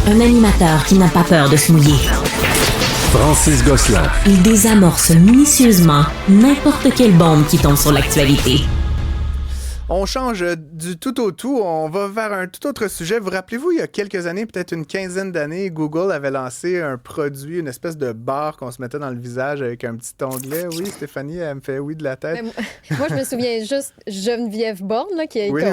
Un animateur qui n'a pas peur de se mouiller. Francis Gosselin. Il désamorce minutieusement n'importe quelle bombe qui tombe sur l'actualité. On change du tout au tout, on va vers un tout autre sujet. Vous rappelez-vous, il y a quelques années, peut-être une quinzaine d'années, Google avait lancé un produit, une espèce de barre qu'on se mettait dans le visage avec un petit onglet. Oui, Stéphanie, elle me fait oui de la tête. Moi, je me souviens juste Geneviève Borne, là,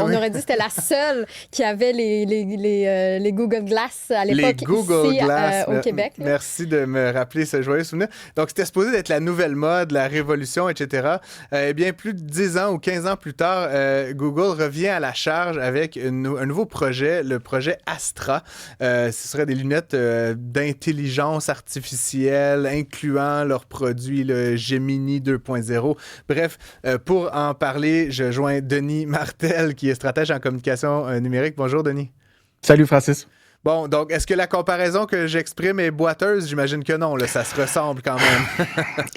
on aurait dit que c'était la seule qui avait les Google Glass à l'époque les Google ici Glass, au Québec. Là. Merci de me rappeler ce joyeux souvenir. Donc, c'était supposé d'être la nouvelle mode, la révolution, etc. Eh bien, plus de 10 ans ou 15 ans plus tard, Google revient à la charge avec un nouveau projet, le projet Astra. Ce serait des lunettes d'intelligence artificielle incluant leurs produits, le Gemini 2.0. Bref, pour en parler, je joins Denis Martel, qui est stratège en communication numérique. Bonjour, Denis. Salut, Francis. Bon, donc, est-ce que la comparaison que j'exprime est boiteuse? J'imagine que non, là, ça se ressemble quand même.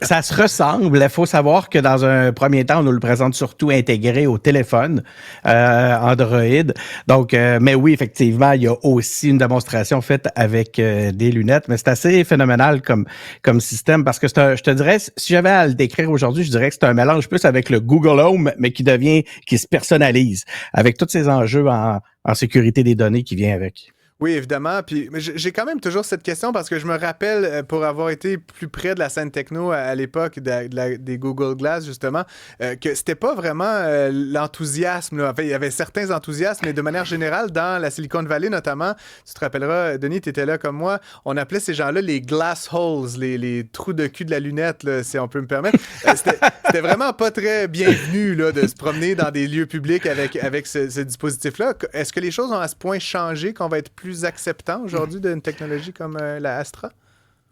Ça se ressemble. Il faut savoir que dans un premier temps, on nous le présente surtout intégré au téléphone Android. Donc, mais oui, effectivement, il y a aussi une démonstration faite avec des lunettes, mais c'est assez phénoménal comme système parce que je te dirais, si j'avais à le décrire aujourd'hui, je dirais que c'est un mélange plus avec le Google Home, mais qui se personnalise avec tous ces enjeux en sécurité des données qui vient avec. Oui, évidemment. Puis j'ai quand même toujours cette question parce que je me rappelle, pour avoir été plus près de la scène techno à l'époque des Google Glass, justement, que c'était pas vraiment l'enthousiasme. Là. Enfin, il y avait certains enthousiasmes, mais de manière générale, dans la Silicon Valley notamment, tu te rappelleras, Denis, tu étais là comme moi, on appelait ces gens-là les glass holes, les trous de cul de la lunette, là, si on peut me permettre. C'était vraiment pas très bienvenu là, de se promener dans des lieux publics avec ce dispositif-là. Est-ce que les choses ont à ce point changé qu'on va être plus acceptant aujourd'hui d'une technologie comme la Astra?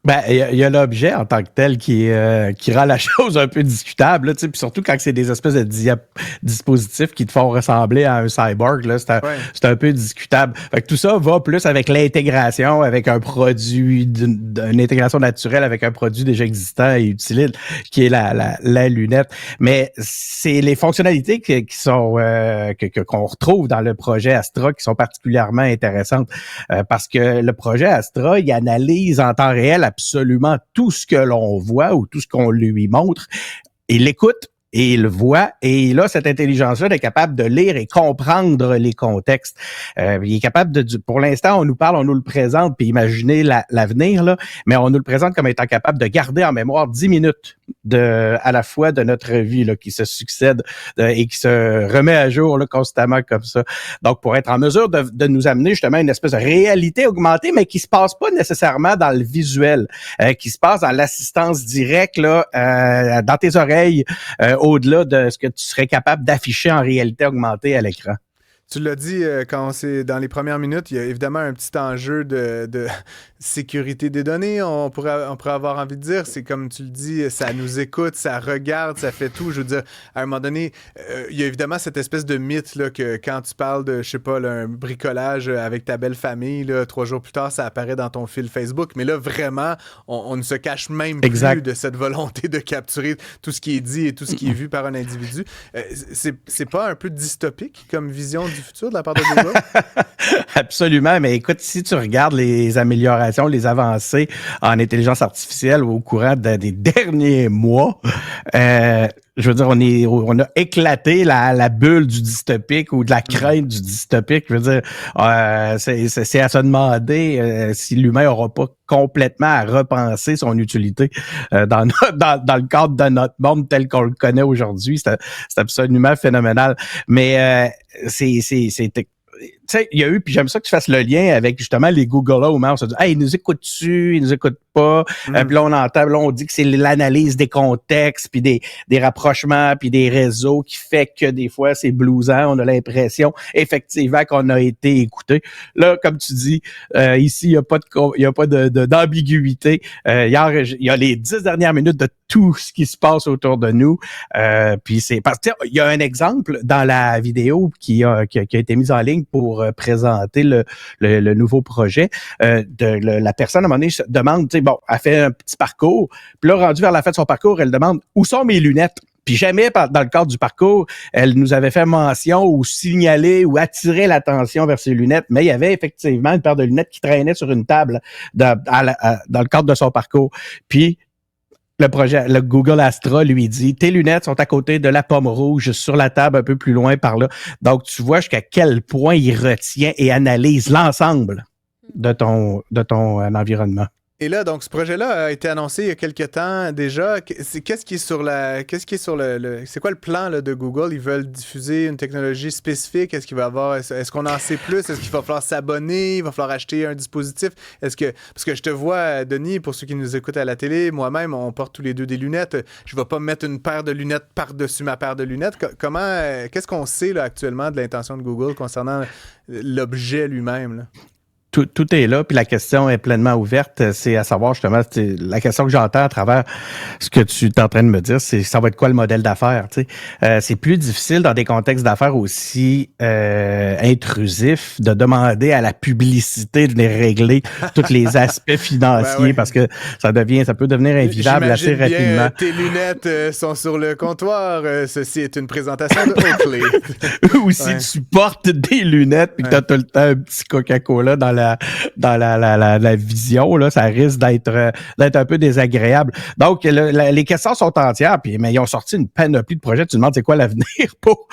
Ben, il y a l'objet en tant que tel qui rend la chose un peu discutable, là, puis surtout quand c'est des espèces de dispositifs qui te font ressembler à un cyborg, là, c'est un peu discutable. Fait que tout ça va plus avec l'intégration, avec un produit, une intégration naturelle avec un produit déjà existant et utilisé, qui est la lunette. Mais c'est les fonctionnalités qui sont qu'on retrouve dans le projet Astra qui sont particulièrement intéressantes parce que le projet Astra, il analyse en temps réel absolument tout ce que l'on voit ou tout ce qu'on lui montre. Il l'écoute et il voit, et il a cette intelligence-là d'être capable de lire et comprendre les contextes. Il est capable pour l'instant, on nous le présente, puis imaginez l'avenir, là, mais on nous le présente comme étant capable de garder en mémoire 10 minutes à la fois de notre vie là, qui se succède et qui se remet à jour là, constamment comme ça. Donc, pour être en mesure de nous amener justement à une espèce de réalité augmentée, mais qui se passe pas nécessairement dans le visuel, qui se passe dans l'assistance directe là, dans tes oreilles, au-delà de ce que tu serais capable d'afficher en réalité augmentée à l'écran. Tu l'as dit quand c'est dans les premières minutes, il y a évidemment un petit enjeu de sécurité des données, on pourrait avoir envie de dire. C'est comme tu le dis, ça nous écoute, ça regarde, ça fait tout. Je veux dire, à un moment donné, il y a évidemment cette espèce de mythe là, que quand tu parles de, je sais pas, là, un bricolage avec ta belle famille, là, 3 jours plus tard, ça apparaît dans ton fil Facebook. Mais là, vraiment, on ne se cache même plus de cette volonté de capturer tout ce qui est dit et tout ce qui est vu par un individu. C'est pas un peu dystopique comme vision du futur de la part de Google? Absolument, mais écoute, si tu regardes les améliorations, les avancées en intelligence artificielle au courant des derniers mois, je veux dire, on a éclaté la bulle du dystopique ou de la crainte du dystopique. Je veux dire, c'est à se demander si l'humain aura pas complètement à repenser son utilité dans le cadre de notre monde tel qu'on le connaît aujourd'hui. C'est absolument phénoménal. Mais tu sais, il y a eu, puis j'aime ça que tu fasses le lien avec justement les Google Home. On se dit, hey, ils nous écoutent-tu, ils nous écoutent pas. Puis là, on dit que c'est l'analyse des contextes, puis des rapprochements, puis des réseaux qui fait que des fois, c'est bluesant. On a l'impression, effectivement, qu'on a été écouté. Là, comme tu dis, ici, il y a pas d'ambiguïté. Hier, il y a les 10 dernières minutes de tout ce qui se passe autour de nous. Puis c'est parce que il y a un exemple dans la vidéo qui a été mise en ligne pour présenter le nouveau projet. La personne, à un moment donné, se demande, tu sais, bon, elle fait un petit parcours, puis là, rendue vers la fin de son parcours, elle demande « Où sont mes lunettes? » Puis jamais, dans le cadre du parcours, elle nous avait fait mention ou signalé ou attiré l'attention vers ses lunettes, mais il y avait effectivement une paire de lunettes qui traînait sur une table dans le cadre de son parcours. Puis, le Google Astra lui dit, tes lunettes sont à côté de la pomme rouge sur la table un peu plus loin par là. Donc, tu vois jusqu'à quel point il retient et analyse l'ensemble de ton environnement. Et là, donc, ce projet-là a été annoncé il y a quelques temps déjà. Qu'est-ce qui est sur c'est quoi le plan là, de Google? Ils veulent diffuser une technologie spécifique? Est-ce qu'il va y avoir, est-ce qu'on en sait plus? Est-ce qu'il va falloir s'abonner? Il va falloir acheter un dispositif? Parce que je te vois, Denis, pour ceux qui nous écoutent à la télé, moi-même, on porte tous les deux des lunettes. Je ne vais pas mettre une paire de lunettes par-dessus ma paire de lunettes. Qu'est-ce qu'on sait là, actuellement de l'intention de Google concernant l'objet lui-même, là? Tout est là, puis la question est pleinement ouverte. C'est à savoir justement, la question que j'entends à travers ce que tu es en train de me dire, c'est ça va être quoi le modèle d'affaires. C'est plus difficile dans des contextes d'affaires aussi intrusifs de demander à la publicité de venir régler tous les aspects financiers parce que ça peut devenir invivable assez rapidement. Tes lunettes sont sur le comptoir. Ceci est une présentation de Oakley. Ou si tu portes des lunettes puis que tu as tout le temps un petit Coca-Cola dans la vision, là, ça risque d'être un peu désagréable. Donc, les questions sont entières, mais ils ont sorti une panoplie de projets. Tu te demandes c'est quoi l'avenir pour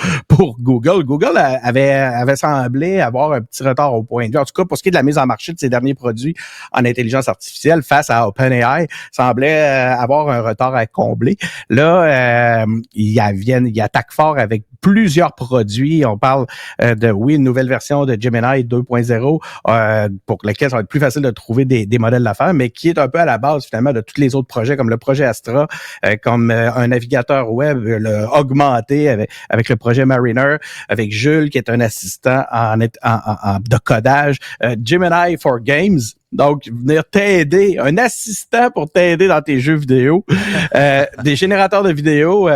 Google. Google avait semblé avoir un petit retard au point de vue. En tout cas, pour ce qui est de la mise en marché de ses derniers produits en intelligence artificielle face à OpenAI, semblait avoir un retard à combler. Là, ils attaquent fort avec plusieurs produits. On parle une nouvelle version de Gemini 2.0 pour lequel ça va être plus facile de trouver des modèles d'affaires, mais qui est un peu à la base finalement de tous les autres projets, comme le projet Astra, comme un navigateur web augmenté avec le projet Mariner, avec Jules qui est un assistant de codage, Gemini for Games. Donc, venir t'aider, un assistant pour t'aider dans tes jeux vidéo, des générateurs de vidéos,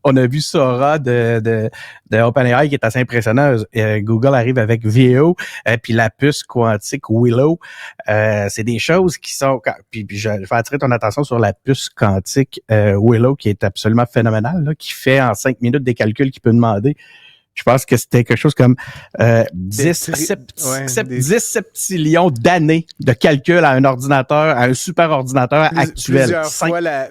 on a vu Sora de OpenAI qui est assez impressionnant. Google arrive avec Veo, puis la puce quantique Willow. C'est des choses qui sont... Puis je vais attirer ton attention sur la puce quantique Willow qui est absolument phénoménale, là, qui fait en 5 minutes des calculs qu'il peut demander. Je pense que c'était quelque chose comme 10 septillions d'années de calcul à un ordinateur, à un super ordinateur actuel.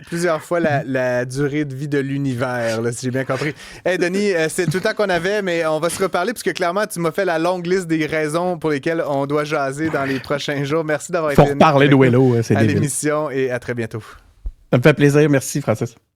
Plusieurs fois la durée de vie de l'univers, là, si j'ai bien compris. Hey Denis, c'est tout le temps qu'on avait, mais on va se reparler parce que clairement, tu m'as fait la longue liste des raisons pour lesquelles on doit jaser dans les prochains jours. Merci d'avoir été à l'émission et à très bientôt. Ça me fait plaisir. Merci, Francis.